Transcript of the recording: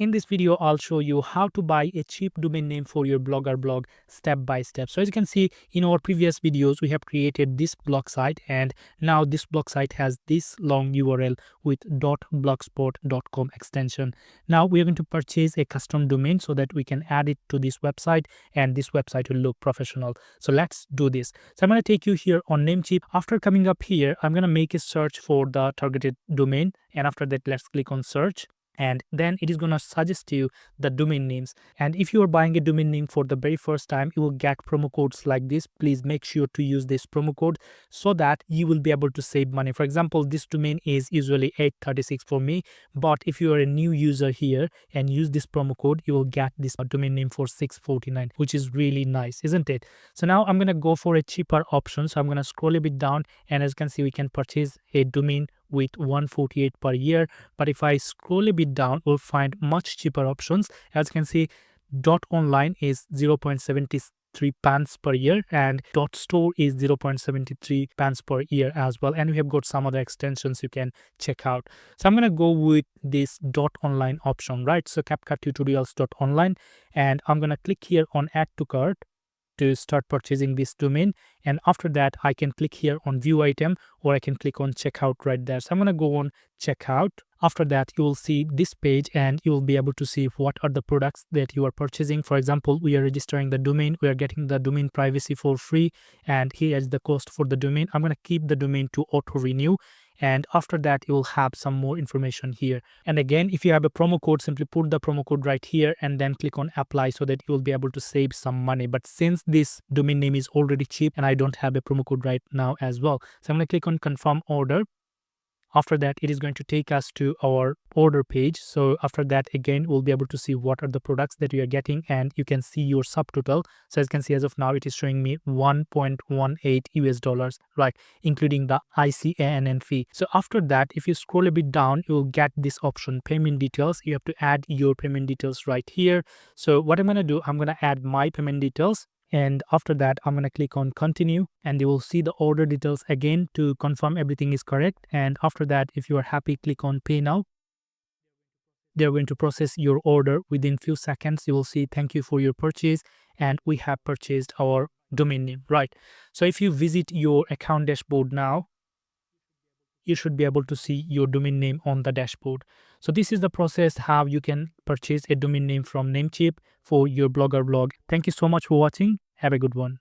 in this video, I'll show you how to buy a cheap domain name for your blogger blog step by step. So as you can see in our previous videos, we have created this blog site, and now this blog site has this long URL with .blogspot.com extension. Now we are going to purchase a custom domain so that we can add it to this website, and this website will look professional. So let's do this. So I'm going to take you here on Namecheap. After coming up here, I'm going to make a search for the targeted domain, and after that, let's click on search. And then it is going to suggest you the domain names. And if you are buying a domain name for the very first time, you will get promo codes like this. Please make sure to use this promo code so that you will be able to save money. For example, this domain is usually $8.36 for me, but if you are a new user here and use this promo code, you will get this domain name for $6.49, which is really nice, isn't it? So now I'm going to go for a cheaper option. So I'm going to scroll a bit down, and as you can see, we can purchase a domain with $148 per year. But if I scroll a bit down, we'll find much cheaper options. As you can see, .online is 0.73 pounds per year, and .store is 0.73 pounds per year as well. And we have got some other extensions you can check out. So I'm going to go with this .online option, right? So CapCut tutorials.online, and I'm going to click here on add to cart to start purchasing this domain. And after that, I can click here on view item, or I can click on checkout right there. So I'm going to go on checkout. After that, you will see this page, and you will be able to see what are the products that you are purchasing. For example, we are registering the domain, we are getting the domain privacy for free, and here is the cost for the domain. I'm going to keep the domain to auto renew, and after that you will have some more information here. And again, if you have a promo code, simply put the promo code right here and then click on apply so that you will be able to save some money. But since this domain name is already cheap and I don't have a promo code right now as well, so I'm going to click on confirm order. After that, it is going to take us to our order page. So after that, again, we'll be able to see what are the products that we are getting, and you can see your subtotal. So as you can see, as of now, it is showing me $1.18, right, including the ICANN fee. So after that, if you scroll a bit down, you will get this option, payment details. You have to add your payment details right here. So what I'm going to do, I'm going to add my payment details. And after that, I'm going to click on continue, and you will see the order details again to confirm everything is correct. And after that, if you are happy, click on pay now. They're going to process your order within few seconds. You will see thank you for your purchase, and we have purchased our domain name, right? So if you visit your account dashboard now, you should be able to see your domain name on the dashboard. So this is the process how you can purchase a domain name from Namecheap for your blogger blog. Thank you so much for watching. Have a good one.